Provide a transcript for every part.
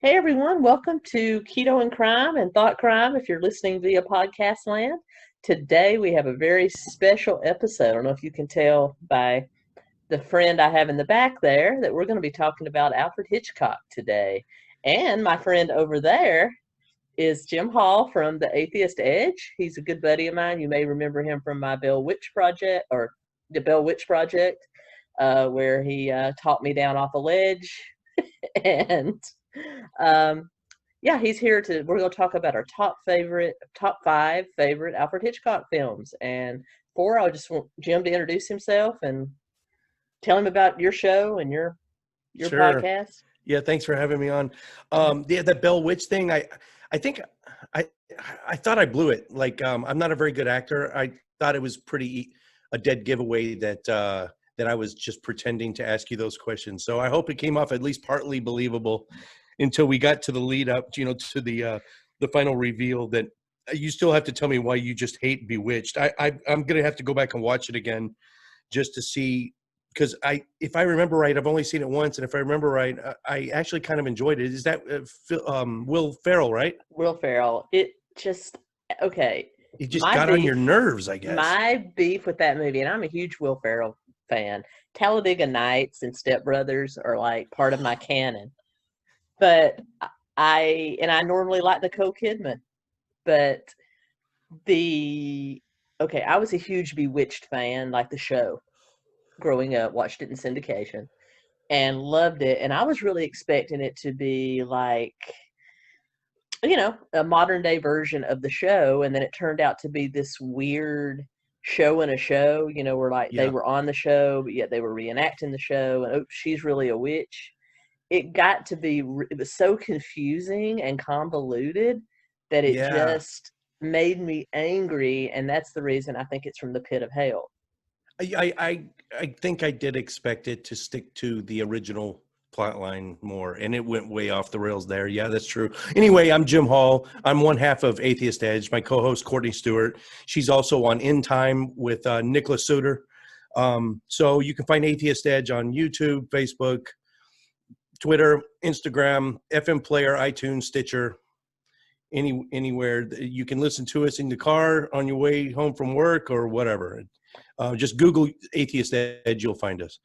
Hey everyone, welcome to Keto and Crime and Thought Crime if you're listening via podcast land. Today we have a very special episode. I don't know if you can tell by the friend I have in the back there that we're going to be talking about Alfred Hitchcock today. And my friend over there is Jim Hall from the Atheist Edge. He's a good buddy of mine. You may remember him from my Bell Witch project or the Bell Witch project, where he talked me down off a ledge and um, yeah, he's here to. We're going to talk about our top five favorite Alfred Hitchcock films. And I just want Jim to introduce himself and tell him about your show and your Sure. podcast. Yeah, thanks for having me on. Yeah, that Bell Witch thing, I think I I thought I blew it. I'm not a very good actor. I thought it was pretty a dead giveaway that I was just pretending to ask you those questions. So I hope it came off at least partly believable until we got to the lead up, to the final reveal that you still have to tell me why you just hate Bewitched. I'm gonna have to go back and watch it again just to see, because if I remember right, I've only seen it once, and if I remember right, I actually kind of enjoyed it. Is that Will Ferrell, right? Will Ferrell. It just okay. It just My got on your beef, nerves, I guess. my beef with that movie, and I'm a huge Will Ferrell fan. Talladega Nights and Step Brothers are like part of my canon. But I normally like Nicole Kidman, but the I was a huge Bewitched fan, like the show growing up, watched it in syndication and loved it. And I was really expecting it to be like, a modern day version of the show. And then it turned out to be this weird show in a show, where like they Yeah, were on the show, but yet they were reenacting the show. And she's really a witch. It got to be, it was so confusing and convoluted that it yeah. just made me angry. And that's the reason I think it's from the pit of hell. I think I did expect it to stick to the original plot line more, and it went way off the rails there. Yeah, that's true. Anyway, I'm Jim Hall. I'm one half of Atheist Edge. My co-host Courtney Stewart. She's also on In Time with Nicholas Suter. So you can find Atheist Edge on YouTube, Facebook, Twitter, Instagram, FM Player, iTunes, Stitcher, anywhere. You can listen to us in the car on your way home from work or whatever. Just Google Atheist Edge, you'll find us.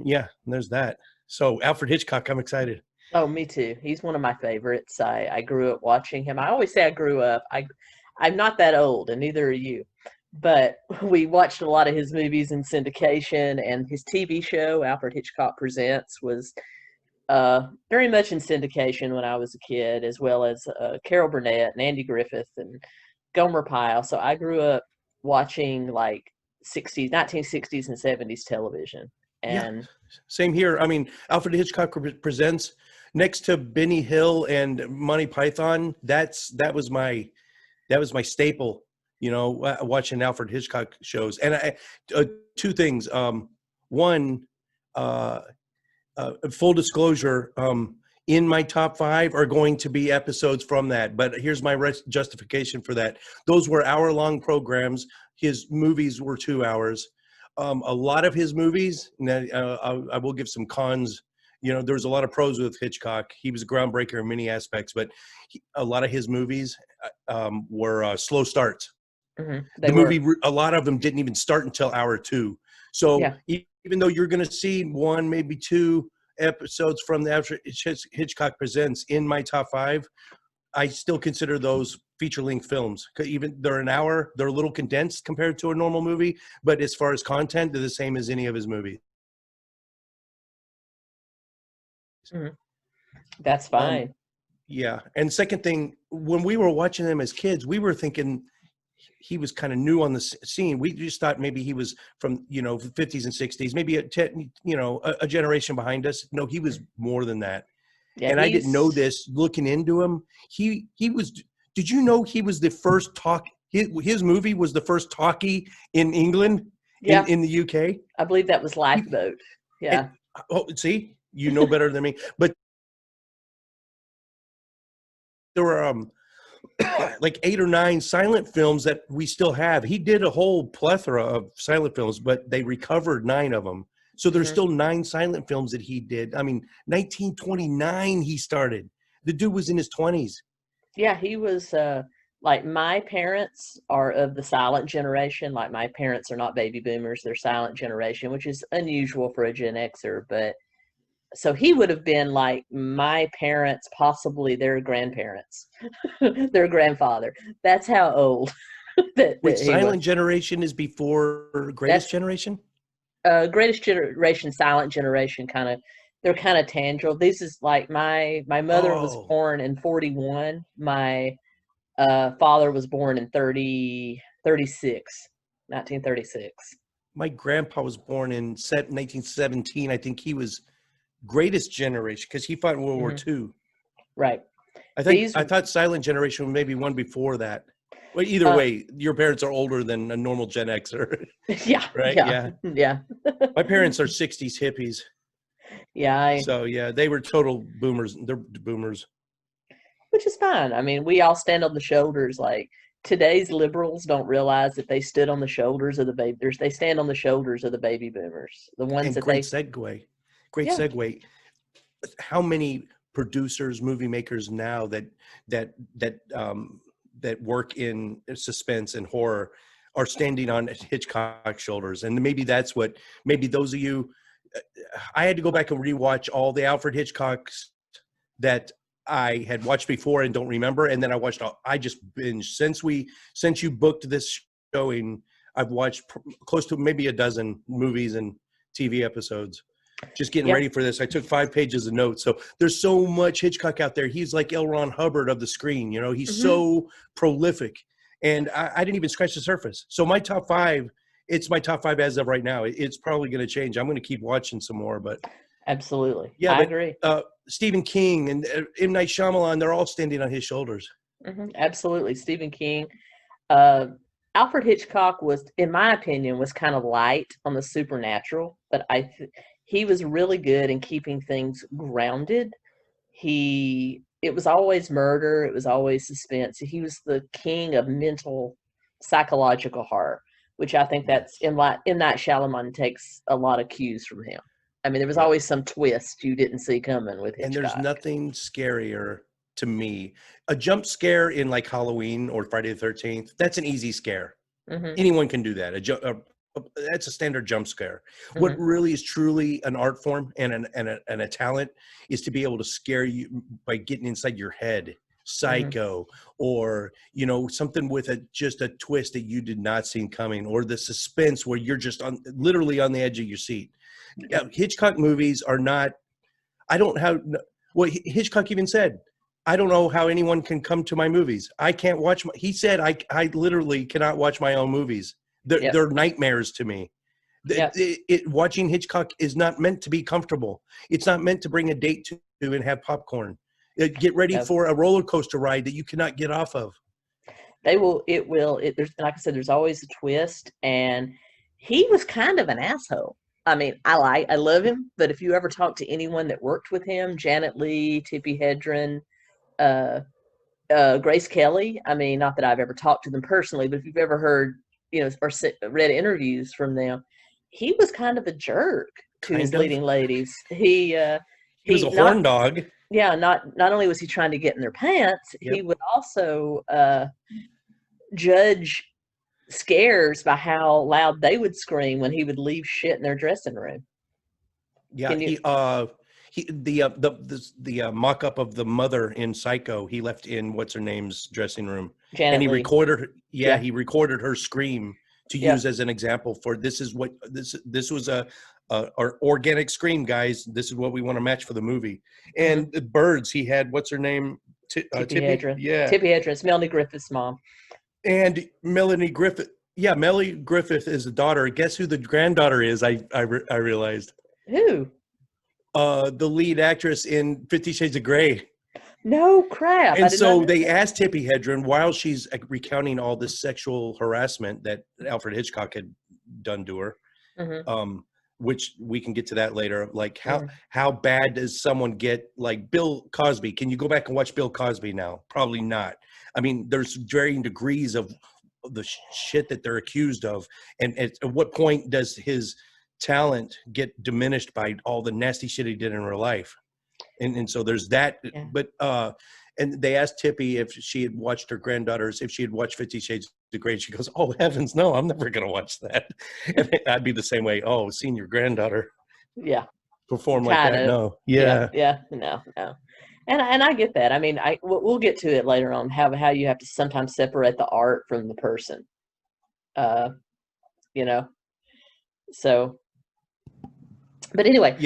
Yeah, there's that. So Alfred Hitchcock, I'm excited. Oh, me too. He's one of my favorites. I grew up watching him. I always say I grew up. I'm not that old, and neither are you. But we watched a lot of his movies in syndication, and his TV show, Alfred Hitchcock Presents, was very much in syndication when I was a kid, as well as Carol Burnnet and Andy Griffith and Gomer Pyle. So I grew up watching like 1960s and 70s television. Yeah, And same here. I mean, Alfred Hitchcock Presents, next to Benny Hill and Monty Python. That was my staple. Watching Alfred Hitchcock shows. And two things. One, full disclosure, in my top five are going to be episodes from that. But here's my justification for that. Those were hour-long programs. His movies were 2 hours. A lot of his movies, I will give some cons. There's a lot of pros with Hitchcock. He was a groundbreaker in many aspects, but a lot of his movies were slow starts. they The were, movie, a lot of them didn't even start until hour two. So yeah. even though you're going to see one, maybe two episodes from the Alfred Hitchcock Presents in my top five, I still consider those feature-length films. Even they're an hour, they're a little condensed compared to a normal movie, but as far as content, they're the same as any of his movies. Mhm. That's Um, fine. yeah. And second thing, when we were watching them as kids, we were thinking he was kind of new on the scene. We just thought maybe he was from, the 50s and 60s, maybe a generation behind us. No, he was more than that. Yeah, And I didn't know he's this looking into him. He was, did you know he was the first his movie was the first talkie in England, in, yeah, in the UK? I believe that was He, Lifeboat. and, Yeah. oh, see, you know better than me. But there were like 8 or 9 silent films that we still have. He did a whole plethora of silent films, but they recovered 9 of them. So there's still 9 silent films that he did. I mean, 1929 he started. The dude was in his 20s. Yeah, he was like, my parents are of the silent generation. Like, my parents are not baby boomers, they're silent generation, which is unusual for a Gen Xer. But so he would have been like my parents, possibly their grandparents, their grandfather. That's how old that Wait, he was. silent generation is before greatest generation? Greatest generation, silent generation, kind of, they're kind of tangible. This is like my mother was born in 41. My father was born in 1936. My grandpa was born in 1917. I think he was greatest generation because he fought in World War II. Right. I thought silent generation was maybe one before that. Well, either way, your parents are older than a normal Gen Xer. Yeah. Right? Yeah. My parents are 60s hippies. Yeah. So, yeah, they were total boomers. They're boomers. Which is fine. I mean, we all stand on the shoulders. Like, today's liberals don't realize that they stood on the shoulders of the baby. They stand on the shoulders of the baby boomers. The ones that great segue. Great segue. How many producers, movie makers now that work in suspense and horror are standing on Hitchcock's shoulders? And maybe that's what, maybe those of you, I had to go back and rewatch all the Alfred Hitchcocks that I had watched before and don't remember. And then I just binged since you booked this showing. I've watched close to maybe a dozen movies and TV episodes. Just getting ready for this. I took 5 pages of notes. So there's so much Hitchcock out there. He's like L. Ron Hubbard of the screen. You know, he's so prolific. And I didn't even scratch the surface. So my top 5, it's my top 5 as of right now. It's probably going to change. I'm going to keep watching some more, but absolutely. Yeah, I agree. Stephen King and M. Night Shyamalan, they're all standing on his shoulders. Absolutely. Stephen King. Alfred Hitchcock was, in my opinion, was kind of light on the supernatural, but he was really good in keeping things grounded. It was always murder. It was always suspense. He was the king of mental, psychological horror, which I think that's M. Night Shyamalan takes a lot of cues from him. I mean, there was always some twist you didn't see coming with Hitchcock. And there's nothing scarier to me. A jump scare in like Halloween or Friday the 13th, that's an easy scare. Anyone can do that. That's a standard jump scare. What really is truly an art form and a talent is to be able to scare you by getting inside your head. Psycho, or something with just a twist that you did not see coming, or the suspense where you're just literally on the edge of your seat. Hitchcock movies are not. Hitchcock even said, I don't know how anyone can come to my movies. I can't watch. He said, I literally cannot watch my own movies. They're nightmares to me. Watching Hitchcock is not meant to be comfortable. It's not meant to bring a date to and have popcorn. Get ready for a roller coaster ride that you cannot get off of. There's, like I said, there's always a twist, and he was kind of an asshole. I mean, I love him, but if you ever talk to anyone that worked with him, Janet Leigh, Tippi Hedren, Grace Kelly, I mean, not that I've ever talked to them personally, but if you've ever heard, or read interviews from them, he was kind of a jerk to his leading ladies. He was a horn dog. Yeah, not only was he trying to get in their pants, he would also judge scares by how loud they would scream when he would leave shit in their dressing room. Yeah, the mock-up of the mother in Psycho, he left in what's her name's dressing room, Janet and he Leigh. recorded her. Yeah, he recorded her scream to use as an example for this was a organic scream, guys. This is what we want to match for the movie. And the birds, he had what's her name? Tippi Hedren. Yeah, Tippi Hedren. It's Melanie Griffith's mom. And Melanie Griffith. Yeah, Melanie Griffith is the daughter. Guess who the granddaughter is? I realized. Who? The lead actress in 50 Shades of Grey. No crap. And so they asked Tippi Hedren while she's recounting all this sexual harassment that Alfred Hitchcock had done to her, which we can get to that later. Like how bad does someone get, like Bill Cosby? Can you go back and watch Bill Cosby now? Probably not. I mean, there's varying degrees of the shit that they're accused of. And at what point does his talent get diminished by all the nasty shit he did in real life. And so there's that. Yeah. But and they asked Tippy if she had watched her granddaughters, if she had watched 50 Shades of Grey. She goes, "Oh heavens, no, I'm never going to watch that." And I'd be the same way. Oh, seeing your granddaughter perform like that, no. No. And I get that. I mean, we'll get to it later on, how you have to sometimes separate the art from the person. So, but anyway,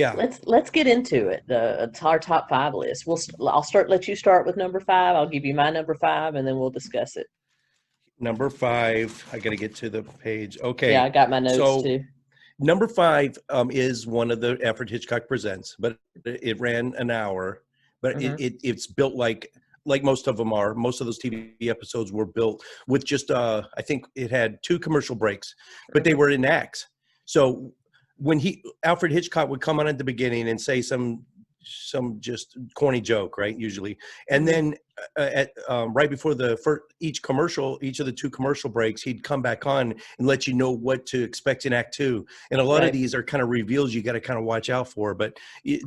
let's get into it. Our top 5 list. Let you start with number 5. I'll give you my number 5, and then we'll discuss it. Number 5. I got to get to the page. Okay. Yeah, I got my notes too. Number 5 is one of the Alfred Hitchcock Presents, but it ran an hour. But it's built like most of them are. Most of those TV episodes were built with just I think it had 2 commercial breaks, but they were in acts. So when Alfred Hitchcock would come on at the beginning and say some just corny joke, right? Usually, and then right before each of the 2 commercial breaks, he'd come back on and let you know what to expect in Act 2. And a lot of these are kind of reveals you got to kind of watch out for, but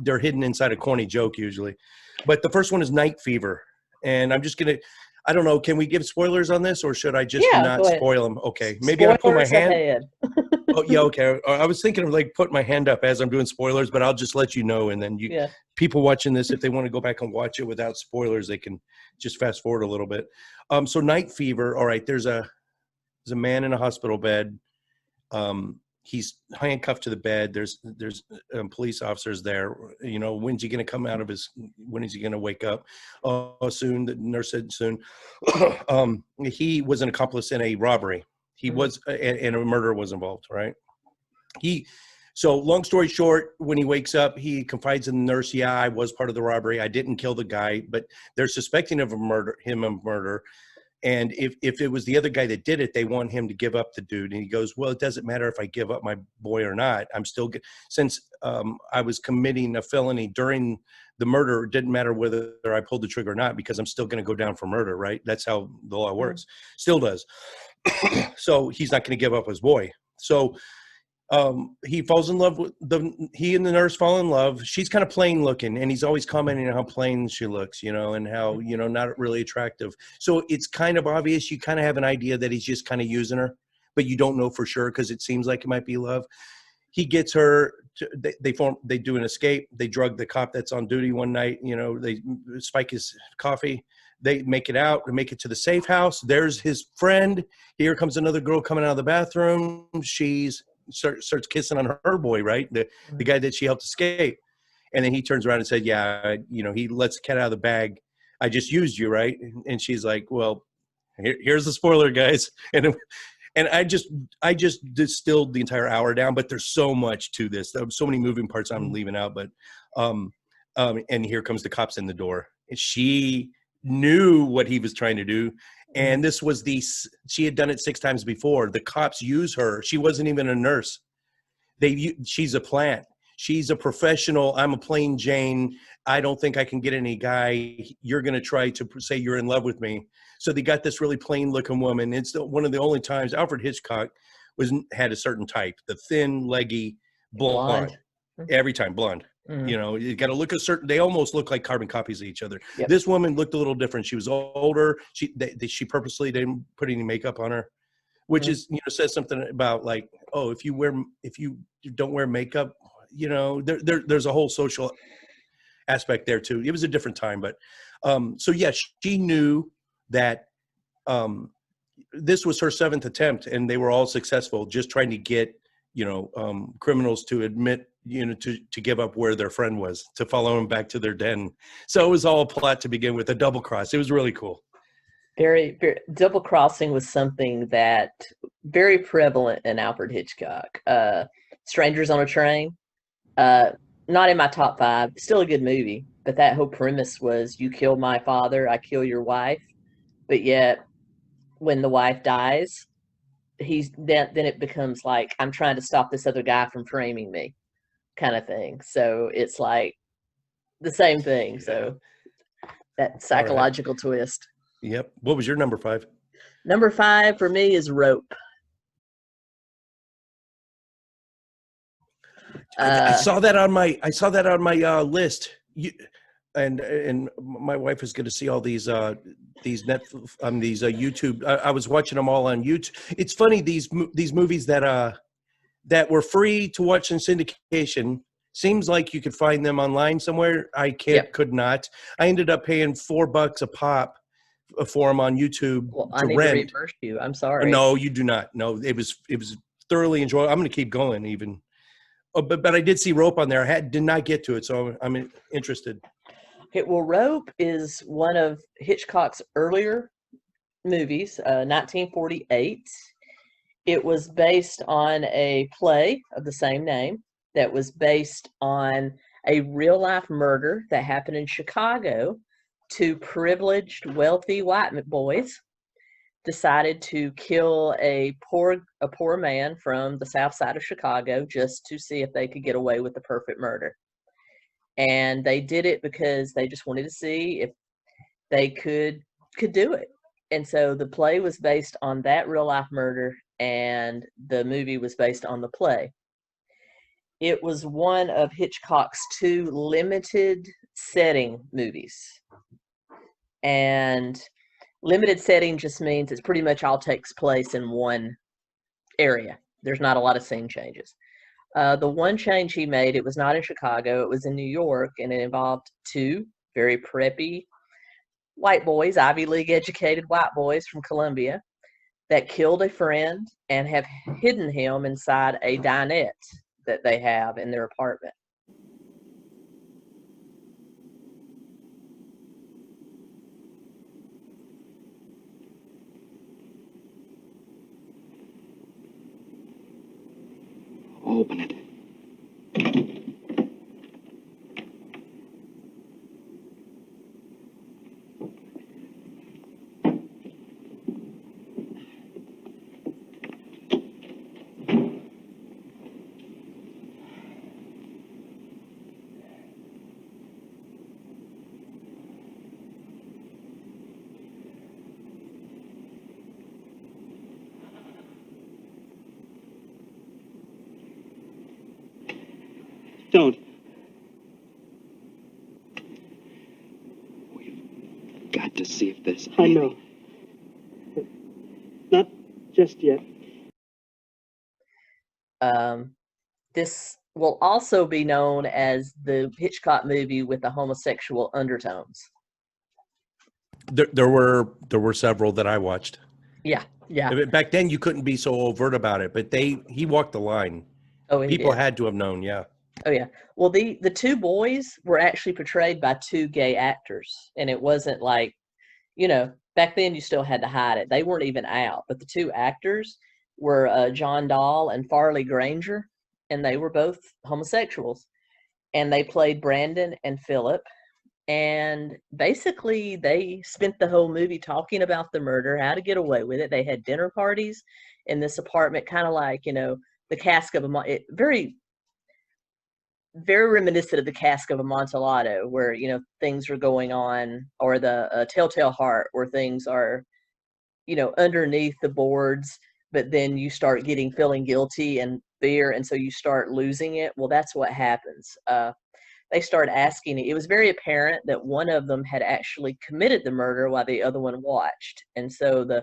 they're hidden inside a corny joke usually. But the first one is Night Fever, and I'm just gonna. I don't know. Can we give spoilers on this, or should I just not spoil them? Okay, maybe I put my hand. Oh yeah, okay. I was thinking of like putting my hand up as I'm doing spoilers, but I'll just let you know, and then people watching this, if they want to go back and watch it without spoilers, they can just fast forward a little bit. So Night Fever. All right, there's a man in a hospital bed. He's handcuffed to the bed. There's police officers there. You know, when's he going to come out of when is he going to wake up? Soon. The nurse said soon. He was an accomplice in a robbery. He was, and a murder was involved, right? So long story short, when he wakes up, he confides in the nurse, "Yeah, I was part of the robbery. I didn't kill the guy, but they're suspecting of him of murder. And if it was the other guy that did it, they want him to give up the dude." And he goes, "Well, it doesn't matter if I give up my boy or not. I'm still since I was committing a felony during the murder, it didn't matter whether I pulled the trigger or not, because I'm still going to go down for murder, right? That's how the law works. Still does." So he's not going to give up his boy. So he falls in love with he and the nurse fall in love. She's kind of plain looking, and he's always commenting on how plain she looks, and how, not really attractive. So it's kind of obvious. You kind of have an idea that he's just kind of using her, but you don't know for sure because it seems like it might be love. He gets her. They do an escape. They drug the cop that's on duty one night. They spike his coffee. They make it out and make it to the safe house. There's his friend. Here comes another girl coming out of the bathroom. She's starts kissing on her boy, right? The guy that she helped escape. And then he turns around and said, "Yeah, he lets the cat out of the bag. I just used you, right?" And she's like, "Well, here's the spoiler, guys." And I just distilled the entire hour down, but there's so much to this. There are so many moving parts I'm leaving out. But and here comes the cops in the door. And she knew what he was trying to do. And this was she had done it 6 times before. The cops use her. She wasn't even a nurse. She's a plant. She's a professional. I'm a plain Jane. I don't think I can get any guy. You're going to try to say you're in love with me. So they got this really plain looking woman. It's one of the only times Alfred Hitchcock had a certain type, the thin, leggy, blonde. Every time blonde. You got to look they almost look like carbon copies of each other. Yep. This woman looked a little different. She was older. She purposely didn't put any makeup on her, which is, says something about like, oh, if you don't wear makeup, there's a whole social aspect there too. It was a different time, but so yeah, she knew that this was her 7th attempt, and they were all successful, just trying to get criminals to admit, to give up where their friend was, to follow him back to their den. So it was all a plot to begin with, a double cross. It was really cool. Very, very double crossing was something that very prevalent in Alfred Hitchcock. Strangers on a Train, not in my top 5, still a good movie, but that whole premise was you kill my father, I kill your wife, but yet when the wife dies, then it becomes like, I'm trying to stop this other guy from framing me, kind of thing. So it's like the same thing. Yeah. So that psychological twist. Yep. What was your number 5? Number 5 for me is Rope. I saw that on my list. And my wife is going to see all these Netflix these YouTube. I was watching them all on YouTube. It's funny, these movies that were free to watch in syndication. Seems like you could find them online somewhere. I could not. I ended up paying $4 a pop for them on YouTube I need rent. to reimburse you. I'm sorry. No, you do not. No, it was thoroughly enjoyable. I'm going to keep going even. Oh, but I did see Rope on there. I did not get to it, so I'm interested. Okay, well, Rope is one of Hitchcock's earlier movies, 1948. It was based on a play of the same name that was based on a real-life murder that happened in Chicago. Two privileged, wealthy white boys decided to kill a poor man from the south side of Chicago just to see if they could get away with the perfect murder. And they did it because they just wanted to see if they could do it. And so the play was based on that real life murder, and the movie was based on the play. It was one of Hitchcock's 2 limited setting movies. And limited setting just means it pretty much all takes place in one area. There's not a lot of scene changes. The one change he made, it was not in Chicago, it was in New York, and it involved 2 very preppy white boys, Ivy League educated white boys from Columbia, that killed a friend and have hidden him inside a dinette that they have in their apartment. Open it. Don't. We've got to see if there's anything. I know. Not just yet. This will also be known as the Hitchcock movie with the homosexual undertones. There were several that I watched. Yeah. Back then you couldn't be so overt about it, but he walked the line. Oh, people had to have known. Yeah. Oh yeah. Well, the 2 boys were actually portrayed by 2 gay actors, and it wasn't like, back then you still had to hide it. They weren't even out, but the 2 actors were John Dahl and Farley Granger, and they were both homosexuals, and they played Brandon and Philip. And basically they spent the whole movie talking about the murder, how to get away with it. They had dinner parties in this apartment, kind of like, the cask of very, very reminiscent of the cask of Amontillado, where, things are going on, or the Telltale Heart, where things are, underneath the boards, but then you start feeling guilty and fear, and so you start losing it. Well, that's what happens. They start asking, it was very apparent that one of them had actually committed the murder while the other one watched. And so the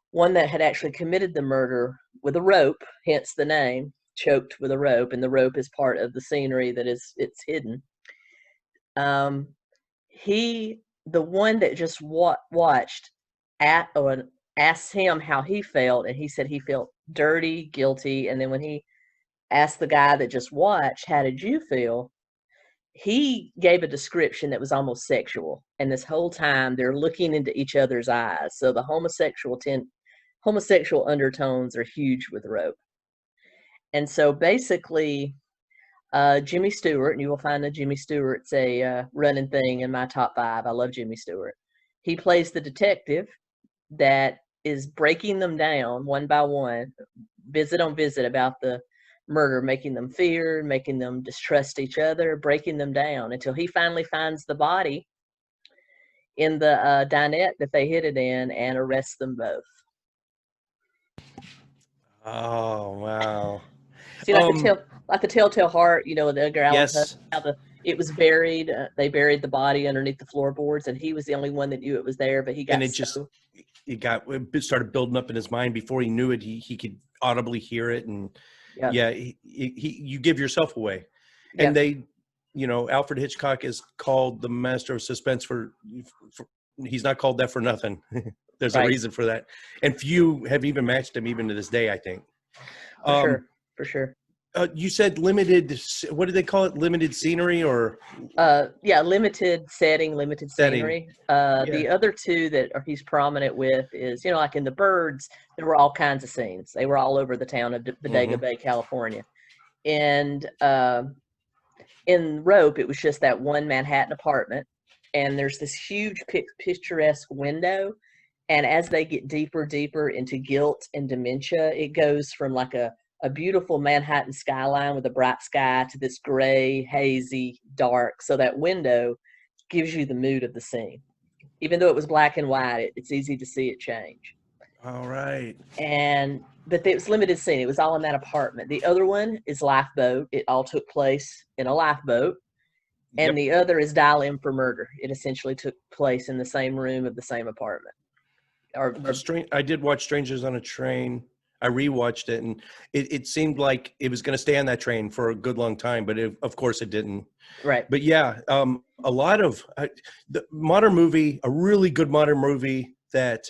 one that had actually committed the murder with a rope, hence the name, choked with a rope, and the rope is part of the scenery that it's hidden. The one that just watched asked him how he felt, and he said he felt dirty, guilty. And then when he asked the guy that just watched, how did you feel? He gave a description that was almost sexual, and this whole time they're looking into each other's eyes. So the homosexual undertones are huge with Rope. And so basically, Jimmy Stewart, and you will find that Jimmy Stewart's a running thing in my top 5. I love Jimmy Stewart. He plays the detective that is breaking them down one by one, visit on visit, about the murder, making them fear, making them distrust each other, breaking them down until he finally finds the body in the dinette that they hid it in and arrests them both. Oh, wow. See, like the Telltale Heart, the Edgar Allan Poe, Yes. how it was buried. They buried the body underneath the floorboards, and he was the only one that knew it was there. But he got And it started building up in his mind before he knew it. He could audibly hear it, and you give yourself away. And Alfred Hitchcock is called the master of suspense for he's not called that for nothing. There's a reason for that, and few have even matched him even to this day, I think. For sure. You said limited. What do they call it? Limited scenery, or limited setting, limited scenery. The other two that he's prominent with is, like in The Birds, there were all kinds of scenes. They were all over the town of Bodega Bay, California, and in Rope, it was just that one Manhattan apartment, and there's this huge picturesque window, and as they get deeper into guilt and dementia, it goes from like a beautiful Manhattan skyline with a bright sky to this gray, hazy, dark. So that window gives you the mood of the scene. Even though it was black and white, it's easy to see it change. All right. But it was limited scene. It was all in that apartment. The other one is Lifeboat. It all took place in a lifeboat. And the other is Dial M for Murder. It essentially took place in the same room of the same apartment. I did watch Strangers on a Train. I rewatched it, and it seemed like it was going to stay on that train for a good long time, but of course it didn't. Right. But a lot of the modern movie, a really good modern movie that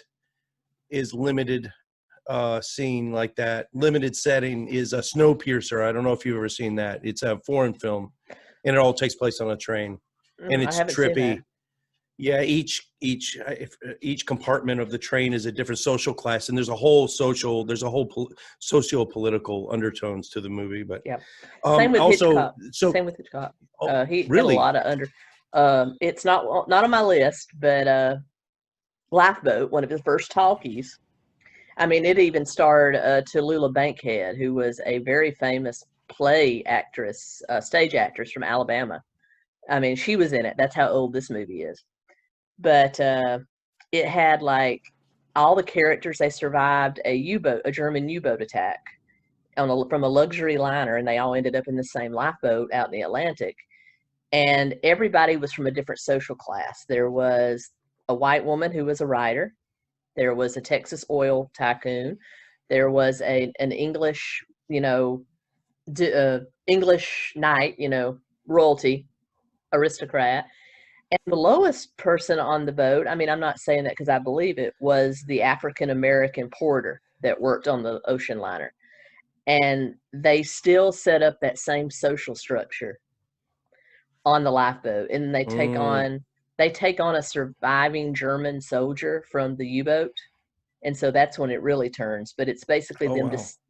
is limited scene like that, limited setting, is a Snowpiercer. I don't know if you've ever seen that. It's a foreign film, and it all takes place on a train, and it's trippy. Yeah, each compartment of the train is a different social class, and there's a whole socio-political undertones to the movie. But same with Hitchcock. Same with Hitchcock. He really had a lot of it's not on my list, but Lifeboat, one of his first talkies. I mean, it even starred Tallulah Bankhead, who was a very famous play actress, stage actress from Alabama. I mean, she was in it. That's how old this movie is. But it had like all the characters. They survived a German U-boat attack from a luxury liner, and they all ended up in the same lifeboat out in the Atlantic. And everybody was from a different social class. There was a white woman who was a writer. There was a Texas oil tycoon. There was an English, English knight, royalty, aristocrat. And the lowest person on the boat, I mean, I'm not saying that because I believe it, was the African-American porter that worked on the ocean liner. And they still set up that same social structure on the lifeboat. And they take on a surviving German soldier from the U-boat. And so that's when it really turns. But it's basically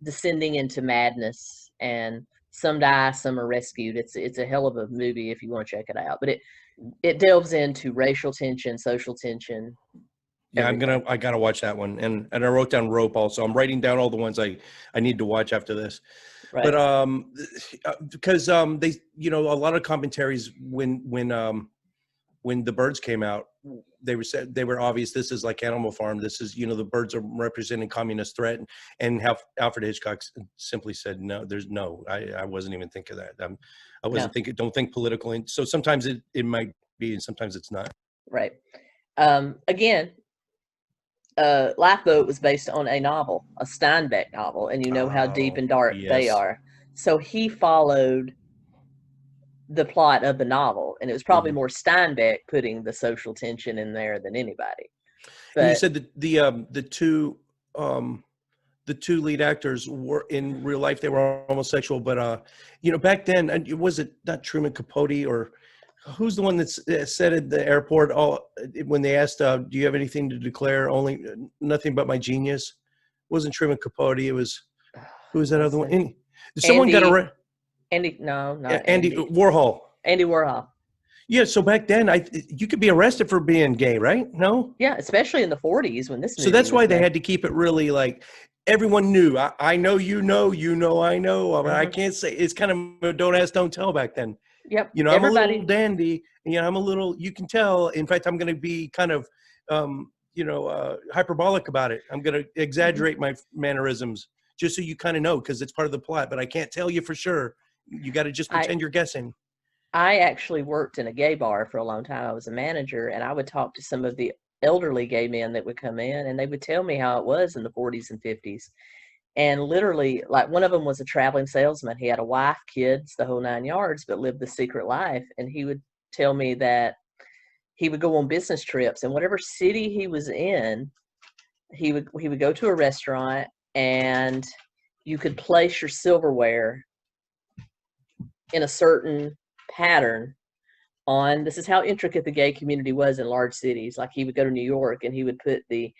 descending into madness, and some die, some are rescued. It's a hell of a movie if you want to check it out. But it delves into racial tension, social tension. Yeah, I gotta watch that one. And I wrote down Rope also. I'm writing down all the ones I need to watch after this. Right. But because they, a lot of commentaries when the Birds came out, they were obvious. This is like Animal Farm. This is, the birds are representing communist threat, and how Alfred Hitchcock simply said, no, there's no, I wasn't even thinking that. I wasn't thinking, don't think political. And so sometimes it might be, and sometimes it's not. Right. Again, Lifeboat was based on a novel, a Steinbeck novel, and you know how deep and dark they are. So he followed the plot of the novel, and it was probably more Steinbeck putting the social tension in there than anybody. But you said that the two lead actors were in real life, they were homosexual, but back then, was it not Truman Capote, or who's the one that said at the airport when they asked, do you have anything to declare? Only nothing but my genius. It wasn't Truman Capote. It was, who was that other one? Someone got arrested. Andy Warhol. Andy Warhol. Yeah, so back then, you could be arrested for being gay, right? No? Yeah, especially in the 40s when this movie So that's why they made. had to keep it really like, everyone knew. I know you know, I know. I mean, I can't say, it's kind of a don't ask, don't tell back then. Yep. I'm a little dandy, I'm a little, you can tell. In fact, I'm going to be kind of, hyperbolic about it. I'm going to exaggerate my mannerisms just so you kind of know, because it's part of the plot, but I can't tell you for sure. You got to just pretend you're guessing. I actually worked in a gay bar for a long time. I was a manager, and I would talk to some of the elderly gay men that would come in, and they would tell me how it was in the 40s and 50s. And literally, like, one of them was a traveling salesman. He had a wife, kids, the whole 9 yards, but lived the secret life. And he would tell me that he would go on business trips, and whatever city he was in, he would go to a restaurant, and you could place your silverware in a certain pattern on, this is how intricate the gay community was in large cities. Like, he would go to New York, and he would put the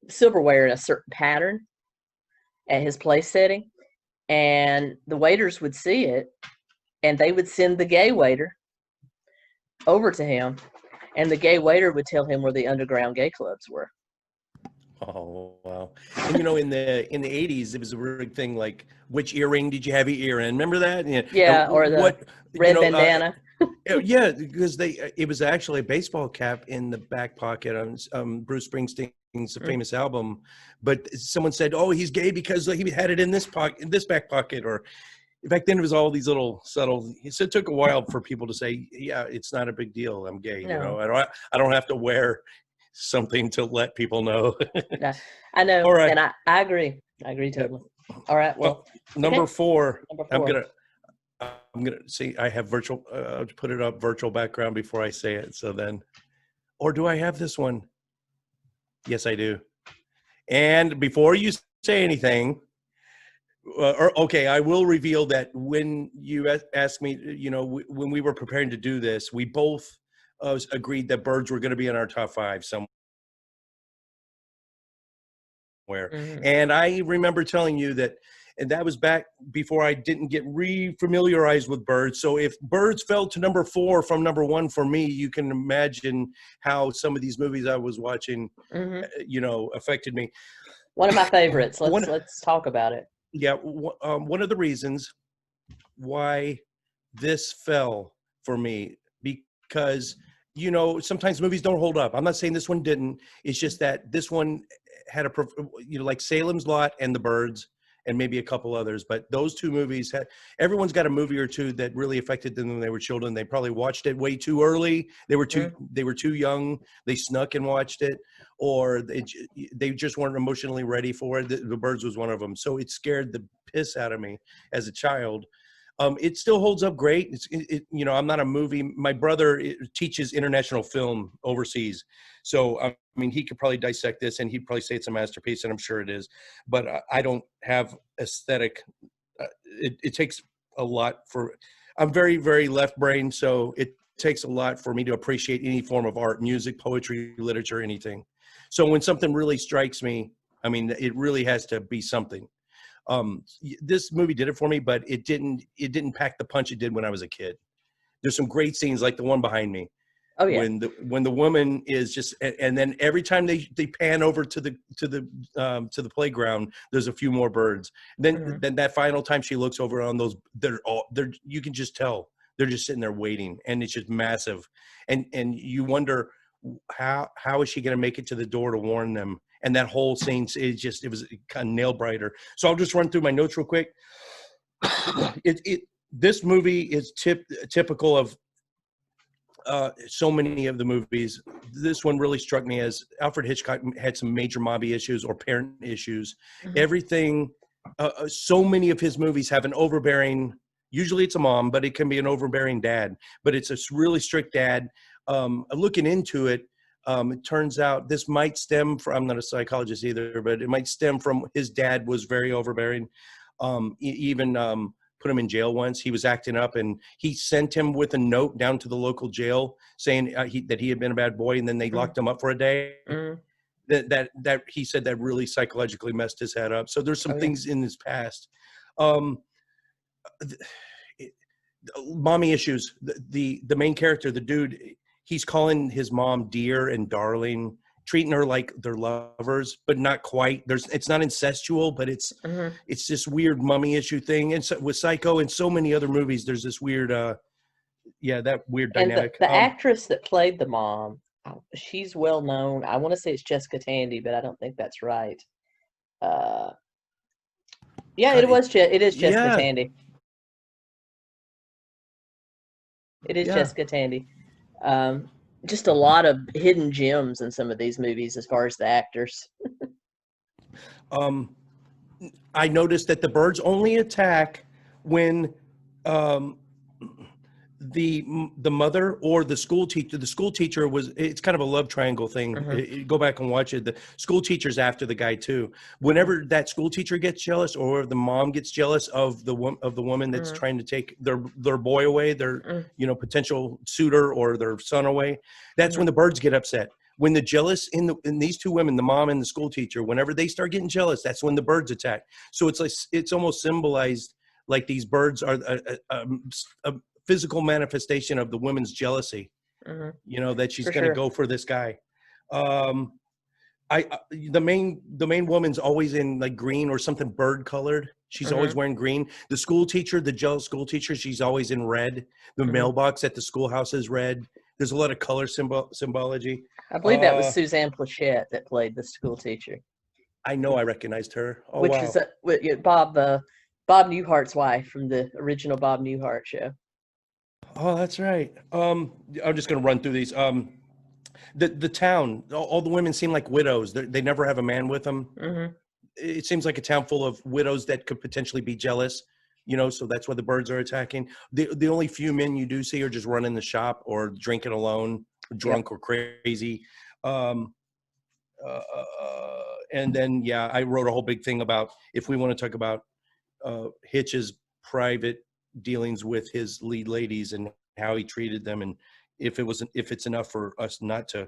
silverware in a certain pattern at his place setting, and the waiters would see it, and they would send the gay waiter over to him, and the gay waiter would tell him where the underground gay clubs were. Oh, wow. And in the 80s, it was a big thing, like, which earring did you have your ear in? Remember that? Yeah, or the red bandana. Yeah, because it was actually a baseball cap in the back pocket on Bruce Springsteen's famous album. But someone said, "Oh, he's gay because he had it in this pocket, in this back pocket." Or back then, it was all these little subtle. So it took a while for people to say, "Yeah, it's not a big deal. I'm gay." No. I don't have to wear something to let people know. Yeah, I know. All right. And I agree. I agree totally. All right. Well, number okay. four. Number four. I'm gonna see. I have virtual. Put it up virtual background before I say it. So then, or do I have this one? Yes, I do. And before you say anything, okay, I will reveal that when you asked me, when we were preparing to do this, we both agreed that birds were going to be in our top 5 somewhere. Mm-hmm. And I remember telling you that. And that was back before I didn't get re-familiarized with birds. So if birds fell to number 4 from number 1 for me, you can imagine how some of these movies I was watching, affected me. One of my favorites. Let's talk about it. Yeah, one of the reasons why this fell for me, because sometimes movies don't hold up. I'm not saying this one didn't. It's just that this one had like Salem's Lot and The Birds, and maybe a couple others, but those 2 movies everyone's got a movie or 2 that really affected them when they were children. They probably watched it way too early. They were too young. They snuck and watched it, or they just weren't emotionally ready for it. The Birds was one of them. So it scared the piss out of me as a child. It still holds up great. I'm not a movie. My brother teaches international film overseas. So, I mean, he could probably dissect this and he'd probably say it's a masterpiece, and I'm sure it is. But I don't have aesthetic. It takes a lot I'm very, very left-brained. So it takes a lot for me to appreciate any form of art, music, poetry, literature, anything. So when something really strikes me, I mean, it really has to be something. This movie did it for me, but it didn't pack the punch it did when I was a kid. There's some great scenes like the one behind me. Oh yeah. When the woman is just, and then every time they pan over to the playground, there's a few more birds. Then that final time she looks over on those, you can just tell they're just sitting there waiting, and it's just massive. And you wonder how is she going to make it to the door to warn them? And that whole scene, it was kind of nail biter. So I'll just run through my notes real quick. This movie is typical of so many of the movies. This one really struck me as Alfred Hitchcock had some major mobby issues or parent issues. Everything, so many of his movies have an overbearing, usually it's a mom, but it can be an overbearing dad. But it's a really strict dad. Looking into it, it turns out this might stem from, I'm not a psychologist either, but it might stem from his dad was very overbearing. Even put him in jail once. He was acting up, and he sent him with a note down to the local jail saying that he had been a bad boy, and then they locked him up for a day. That he said that really psychologically messed his head up. So there's some things in his past. Mommy issues. The main character, the dude, he's calling his mom dear and darling, treating her like they're lovers, but not quite. It's not incestual, but it's this weird mommy issue thing. And so with Psycho and so many other movies, there's this weird, that weird dynamic. And the actress that played the mom, she's well known. I want to say it's Jessica Tandy, but I don't think that's right. Yeah, God, it is Jessica yeah, Tandy. It is yeah. Jessica Tandy. Um, just a lot of hidden gems in some of these movies as far as the actors. Um, I noticed that the birds only attack when um, the mother or the school teacher. The school teacher was. It's kind of a love triangle thing. Go back and watch it. The school teacher's after the guy too. Whenever that school teacher gets jealous, or the mom gets jealous of the woman that's trying to take their boy away, their potential suitor or their son away, that's when the birds get upset. When the jealous in these two women, the mom and the school teacher, whenever they start getting jealous, that's when the birds attack. So it's like it's almost symbolized like these birds are a physical manifestation of the woman's jealousy. That she's For going to sure. go for this guy. The main woman's always in like green or something bird colored. She's always wearing green. The school teacher, the jealous school teacher, she's always in red. The mailbox at the schoolhouse is red. There's a lot of color symbology. I believe that was Suzanne Plachette that played the school teacher. I know I recognized her. Oh, which wow. is Bob Newhart's wife from the original Bob Newhart show. Oh, that's right. I'm just going to run through these. The town, all the women seem like widows. They never have a man with them. It seems like a town full of widows that could potentially be jealous. So that's why the birds are attacking. The only few men you do see are just running the shop or drinking alone, drunk or crazy. And then, I wrote a whole big thing about if we want to talk about Hitch's private dealings with his lead ladies and how he treated them, and if it's enough for us not to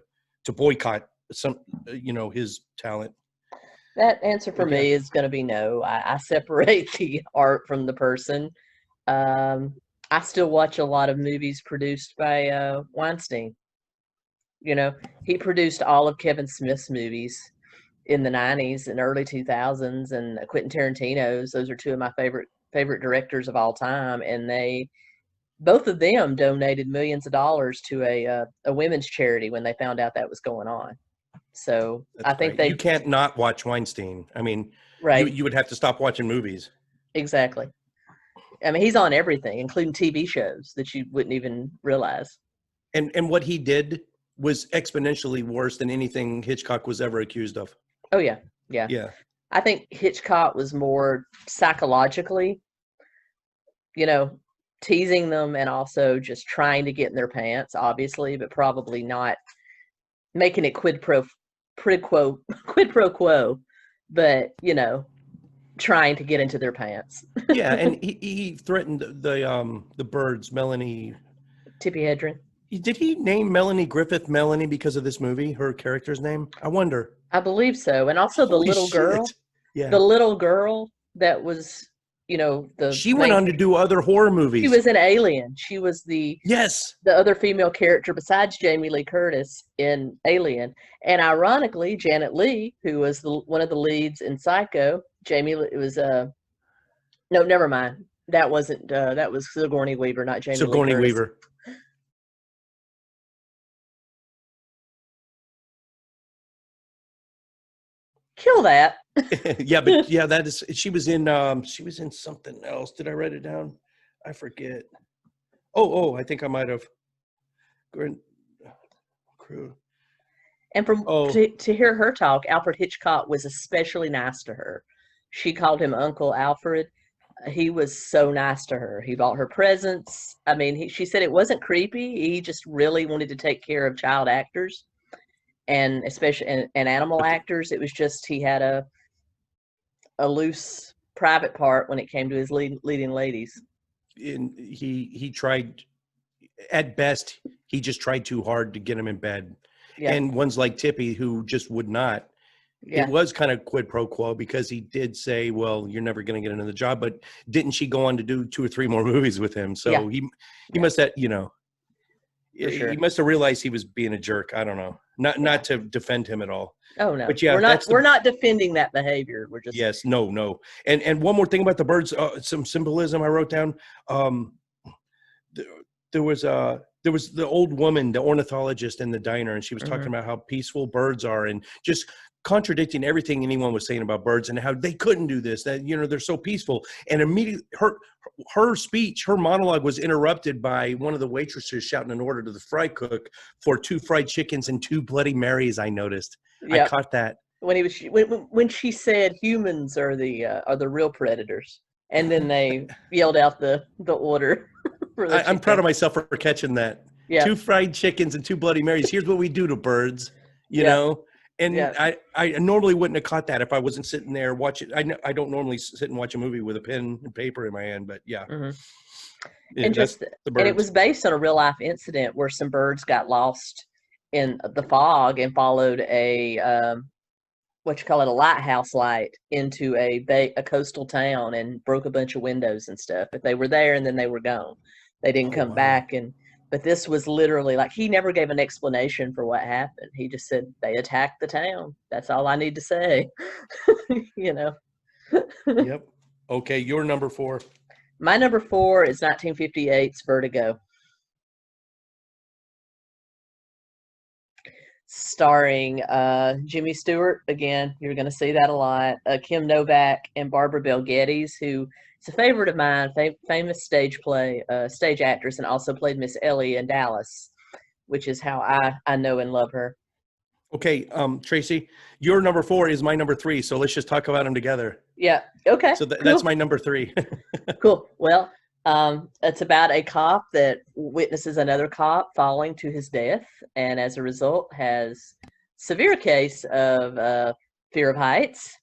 boycott his talent. That answer for me is going to be no. I separate the art from the person. I still watch a lot of movies produced by Weinstein. He produced all of Kevin Smith's movies in the 90s and early 2000s, and Quentin Tarantino's. Those are two of my favorite directors of all time, and both of them donated millions of dollars to a women's charity when they found out that was going on. So I think you can't not watch Weinstein. I mean, right. You would have to stop watching movies. Exactly. I mean, he's on everything, including TV shows that you wouldn't even realize. And what he did was exponentially worse than anything Hitchcock was ever accused of. Oh, yeah. I think Hitchcock was more psychologically, teasing them and also just trying to get in their pants, obviously, but probably not making it quid pro quo, but, trying to get into their pants. Yeah, and he threatened the birds, Melanie. Tippi Hedren. Did he name Melanie Griffith Melanie because of this movie, her character's name? I wonder. I believe so. And also the little girl. Yeah. The little girl that was, she went on to do other horror movies. She was in Alien. She was the other female character besides Jamie Lee Curtis in Alien. And ironically, Janet Leigh, who was one of the leads in Psycho, it was no, never mind. That wasn't that was Sigourney Weaver, not Jamie Lee Curtis. Sigourney Weaver. Kill that. That is. She was in something else. Did I write it down? I forget. Oh, I think I might have. And to hear her talk, Alfred Hitchcock was especially nice to her. She called him Uncle Alfred. He was so nice to her. He bought her presents. I mean, she said it wasn't creepy. He just really wanted to take care of child actors, and especially and animal actors. It was just he had a loose private part when it came to his leading ladies. And he tried, at best, he just tried too hard to get him in bed. Yeah. And ones like Tippi who just would not. Yeah. It was kind of quid pro quo because he did say, well, you're never going to get another job. But didn't she go on to do 2 or 3 more movies with him? So he must have, he must have realized he was being a jerk. I don't know. Not to defend him at all. Oh, no. But we're not defending that behavior. We're just. Yes, no. And one more thing about the birds, some symbolism I wrote down. There was the old woman, the ornithologist in the diner, and she was talking about how peaceful birds are and just contradicting everything anyone was saying about birds and how they couldn't do this, that, you know, they're so peaceful. And immediately her speech, her monologue was interrupted by one of the waitresses shouting an order to the fry cook for 2 fried chickens and 2 Bloody Marys. I noticed. Yep. I caught that. When she said humans are the real predators, and then they yelled out the order. I'm proud of myself for catching that. Yeah. 2 fried chickens and 2 Bloody Marys. Here's what we do to birds, you know? And I normally wouldn't have caught that if I wasn't sitting there watching. I don't normally sit and watch a movie with a pen and paper in my hand, but yeah. Mm-hmm. Yeah, and it was based on a real life incident where some birds got lost in the fog and followed a a lighthouse light into a coastal town and broke a bunch of windows and stuff. But they were there and then they were gone. They didn't come back. But this was literally like, he never gave an explanation for what happened. He just said they attacked the town. That's all I need to say. You know. Yep. Okay, your number 4. My number 4 is 1958's Vertigo. Starring Jimmy Stewart. Again, you're going to see that a lot. Kim Novak and Barbara Bel Geddes, who is a favorite of mine, famous stage actress, and also played Miss Ellie in Dallas, which is how I know and love her. Okay, Tracy, your number 4 is my number 3, so let's just talk about them together. Yeah. Okay. So that's my number 3. Cool. Well, it's about a cop that witnesses another cop falling to his death, and as a result has severe case of fear of heights,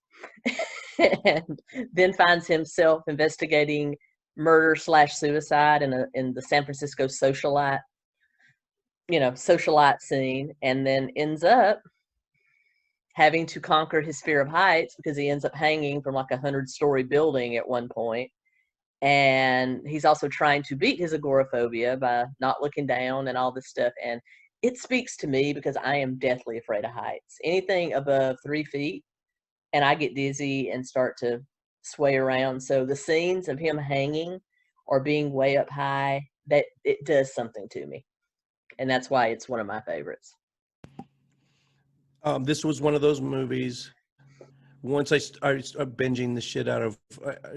and then finds himself investigating murder/suicide in the San Francisco socialite scene, and then ends up having to conquer his fear of heights because he ends up hanging from like a 100-story building at one point. And he's also trying to beat his agoraphobia by not looking down and all this stuff. And it speaks to me because I am deathly afraid of heights. Anything above 3 feet, and I get dizzy and start to sway around. So the scenes of him hanging or being way up high, that it does something to me. And that's why it's one of my favorites. This was one of those movies. Once I started binging the shit out of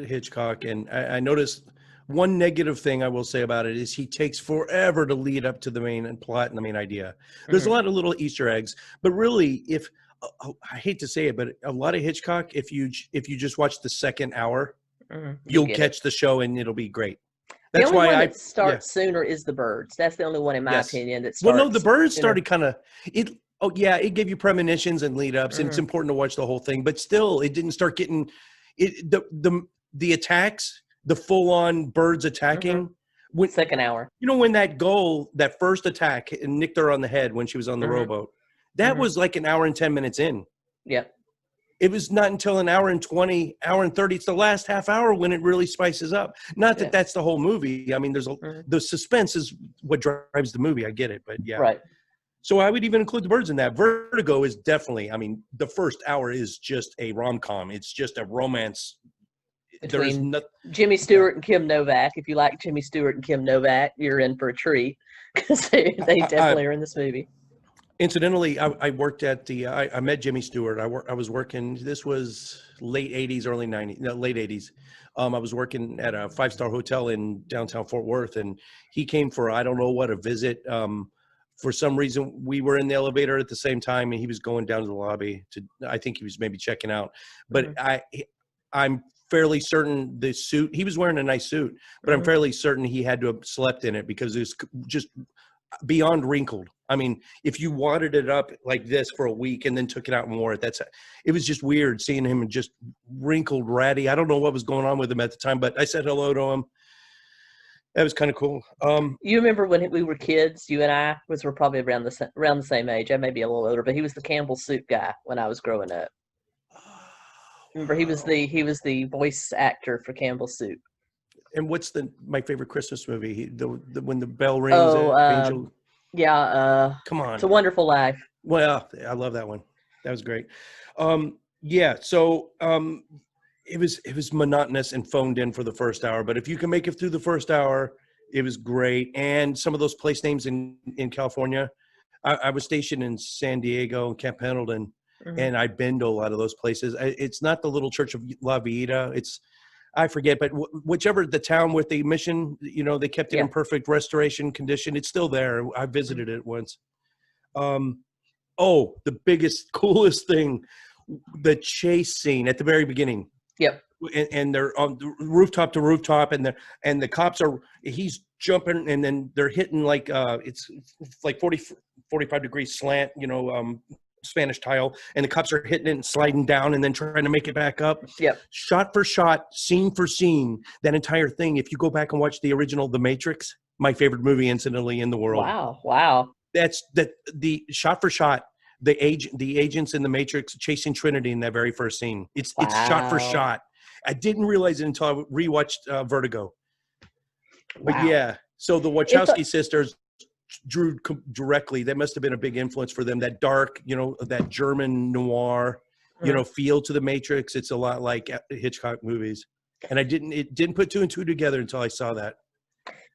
Hitchcock, and I noticed one negative thing I will say about it is he takes forever to lead up to the main plot and the main idea. There's a lot of little Easter eggs, but really, I hate to say it, but a lot of Hitchcock, if you just watch the second hour, you'll catch the show and it'll be great. That's why I start sooner is The Birds. That's the only one in my opinion that starts. Well, no, The Birds started kind of it. Oh yeah, it gave you premonitions and lead ups, and it's important to watch the whole thing. But still, it didn't start getting it. The attacks, the full on birds attacking. Second hour. You know, when that first attack and nicked her on the head when she was on the rowboat, that was like an hour and 10 minutes in. Yep. It was not until an hour and 20, hour and 30. It's the last half hour when it really spices up. Not that that's the whole movie. I mean, the suspense is what drives the movie. I get it, but yeah. Right. So I would even include The Birds in that. Vertigo is definitely, I mean, the first hour is just a rom-com. It's just a romance. Between Jimmy Stewart and Kim Novak. If you like Jimmy Stewart and Kim Novak, you're in for a treat because they definitely are in this movie. Incidentally, I worked at I met Jimmy Stewart. I was working, this was late 80s, early 90s, no, late 80s. I was working at a 5-star hotel in downtown Fort Worth, and he came for, I don't know what, a visit. For some reason, we were in the elevator at the same time, and he was going down to the lobby I think he was maybe checking out. But I'm fairly certain the suit, he was wearing a nice suit, but I'm fairly certain he had to have slept in it because it was just beyond wrinkled. I mean, if you wadded it up like this for a week and then took it out and wore it, it was just weird seeing him just wrinkled, ratty. I don't know what was going on with him at the time, but I said hello to him. That was kind of cool. You remember when we were kids, you and I were probably around the same age. I may be a little older, but he was the Campbell soup guy when I was growing up. Remember, he was the voice actor for Campbell soup. And what's my favorite Christmas movie? When the bell rings. Angel. Yeah. Come on. It's a Wonderful Life. Well, I love that one. That was great. Yeah. So it was monotonous and phoned in for the first hour, but if you can make it through the first hour, it was great. And some of those place names in California, I was stationed in San Diego and Camp Pendleton, Mhm. and I've been to a lot of those places. It's not the little Church of La Vita. It's, I forget, but whichever the town with the mission, they kept it Yeah. in perfect restoration condition. It's still there. I Mhm. visited it once. Oh, the biggest, coolest thing, the chase scene at the very beginning. Yep. And they're on rooftop to rooftop, and the cops are, he's jumping, and then they're hitting like it's like 45 degrees slant, Spanish tile, and the cops are hitting it and sliding down and then trying to make it back up. Yep. Shot for shot, scene for scene, that entire thing. If you go back and watch the original The Matrix, my favorite movie incidentally in the world, Wow. that's the shot for shot, the agents in the Matrix chasing Trinity in that very first scene. It's shot for Wow. shot. I didn't realize it until I rewatched Vertigo. But Wow. yeah, so the If Wachowski sisters drew directly. That must have been a big influence for them. That dark, that German noir, feel to the Matrix. It's a lot like Hitchcock movies. And it didn't put two and two together until I saw that.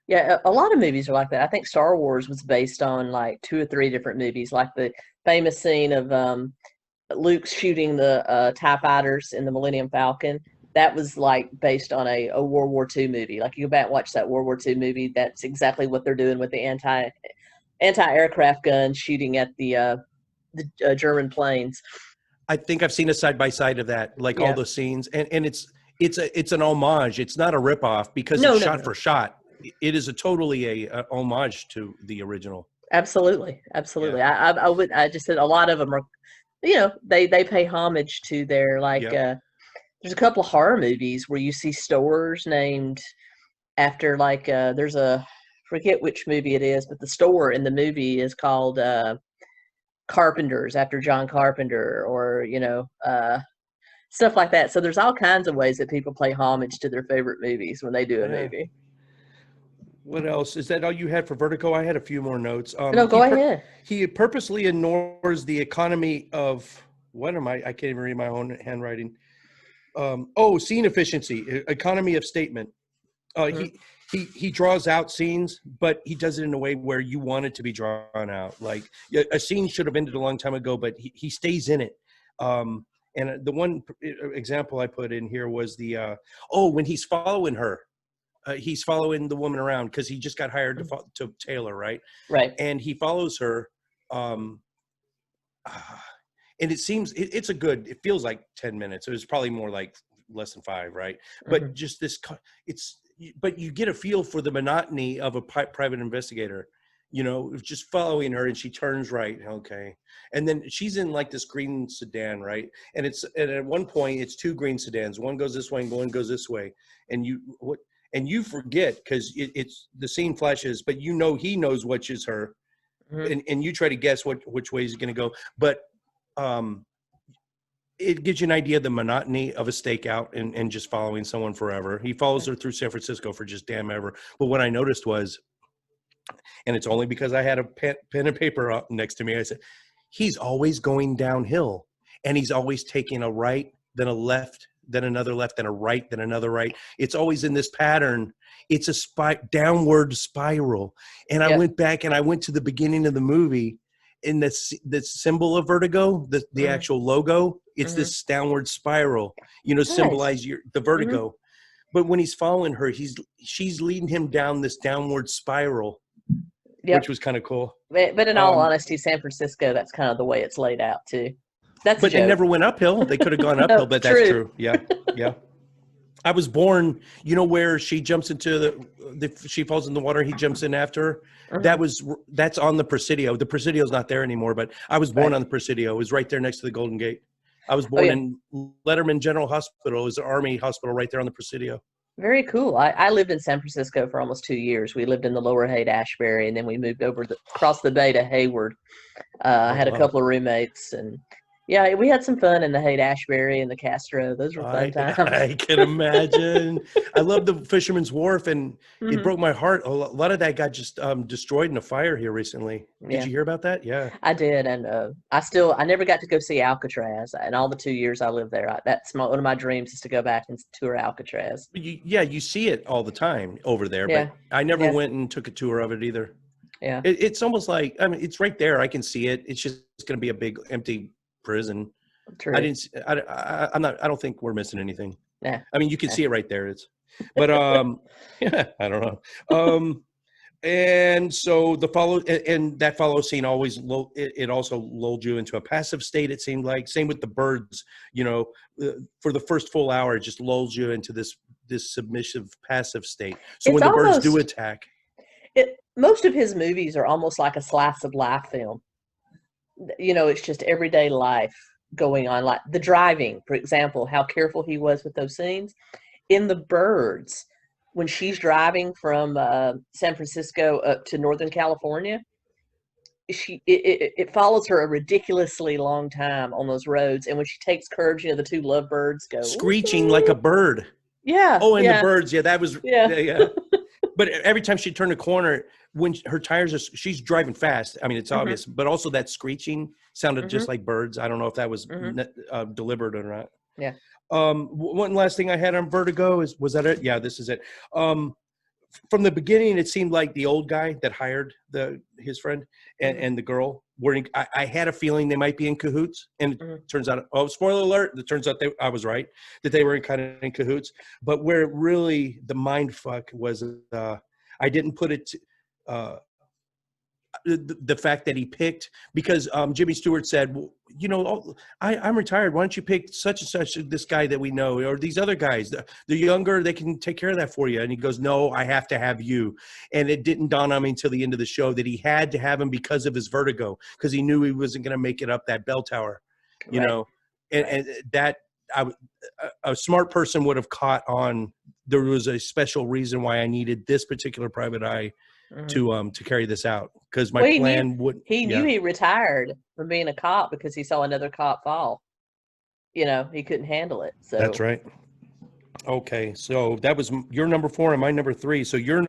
Yeah, a lot of movies are like that. I think Star Wars was based on like 2 or 3 different movies, like the famous scene of Luke shooting the TIE fighters in the Millennium Falcon. That was like based on a World War II movie. Like you go back and watch that World War II movie, that's exactly what they're doing with the anti-aircraft guns shooting at the German planes. I think I've seen a side by side of that, like all Yeah. the scenes, and it's an homage. It's not a ripoff because No, it's no, shot no. for shot. It is totally a homage to the original. Absolutely. I just said a lot of them are, they pay homage to their like. Yep. There's a couple of horror movies where you see stores named after like there's a, forget which movie it is, but the store in the movie is called Carpenter's after John Carpenter, or stuff like that. So there's all kinds of ways that people pay homage to their favorite movies when they do a Yeah. movie. What else? Is that all you had for Vertigo? I had a few more notes. No, go ahead. He purposely ignores the economy of, what am I can't even read my own handwriting. Scene efficiency, economy of statement. Mhm. He draws out scenes, but he does it in a way where you want it to be drawn out. Like a scene should have ended a long time ago, but he stays in it. And the one example I put in here was when he's following her. He's following the woman around because he just got hired to Taylor, right? Right. And he follows her, and it seems it feels like 10 minutes. It was probably more like less than 5, right? But just this, but you get a feel for the monotony of a private investigator, just following her, and she turns right, okay, and then she's in like this green sedan, right? And at one point it's 2 green sedans. One goes this way and one goes this way, and you forget because it's the scene flashes, but he knows which is her, and you try to guess which way he's going to go, but it gives you an idea of the monotony of a stakeout and just following someone forever. He follows her through San Francisco for just damn ever. But what I noticed was, and it's only because I had a pen and paper up next to me, I said, he's always going downhill, and he's always taking a right, then a left, then another left, then a right, then another right. It's always in this pattern. It's a downward spiral. And I went back and I went to the beginning of the movie, in the symbol of Vertigo, the actual logo, it's this downward spiral, symbolize the vertigo. But when he's following her, she's leading him down this downward spiral, which was kind of cool. But in all honesty, San Francisco, that's kind of the way it's laid out too. That's but they never went uphill. They could have gone uphill, but that's true. Yeah. I was born, where she jumps into she falls in the water, he jumps in after her. That's on the Presidio. The Presidio's not there anymore, but I was born on the Presidio. It was right there next to the Golden Gate. I was born in Letterman General Hospital. It was an Army hospital right there on the Presidio. Very cool. I lived in San Francisco for almost 2 years. We lived in the Lower Haight-Ashbury, and then we moved over across the bay to Hayward. I had a couple of roommates, and we had some fun in the Haight-Ashbury and the Castro. Those were fun times. I can imagine. I love the Fisherman's Wharf, and it broke my heart. A lot of that got just destroyed in a fire here recently. Did you hear about that? Yeah, I did, and I never got to go see Alcatraz. In all the 2 years I lived there, that's one of my dreams is to go back and tour Alcatraz. You see it all the time over there, but I never went and took a tour of it either. Yeah, it's almost like, it's right there. I can see it. It's just going to be a big empty prison. True. I didn't. I'm not. I don't think we're missing anything. Nah. I mean, you can see it right there. But yeah, I don't know. And so the that follow scene always it also lulled you into a passive state. It seemed like same with the birds. For the first full hour, it just lulls you into this submissive passive state. So It's when the birds do almost- attack, most of his movies are almost like a slice of life film. It's just everyday life going on, like the driving, for example, how careful he was with those scenes. In the birds, when she's driving from San Francisco up to Northern California, it follows her a ridiculously long time on those roads. And when she takes courage, the two lovebirds go screeching like a bird. Yeah. Oh, and yeah. the birds. Yeah, that was. Yeah. But every time she turned a corner, when her tires she's driving fast. I mean, it's obvious, but also that screeching sounded just like birds. I don't know if that was deliberate or not. Yeah. One last thing I had on Vertigo was that it? Yeah, this is it. From the beginning, it seemed like the old guy that hired his friend and the girl were. I had a feeling they might be in cahoots, and it turns out, spoiler alert! It turns out I was right that they were kind of in cahoots. But where really the mind fuck was, I didn't put it. The fact that he picked, because Jimmy Stewart said, well, I'm retired. Why don't you pick such and such, this guy that we know, or these other guys, the younger, they can take care of that for you. And he goes, no, I have to have you. And it didn't dawn on me until the end of the show that he had to have him because of his vertigo, because he knew he wasn't going to make it up that bell tower, and that a smart person would have caught on. There was a special reason why I needed this particular private eye to carry this out, because my plan would. He knew he retired from being a cop because he saw another cop fall. He couldn't handle it. So that's right. Okay, so that was your number 4 and my number 3. So your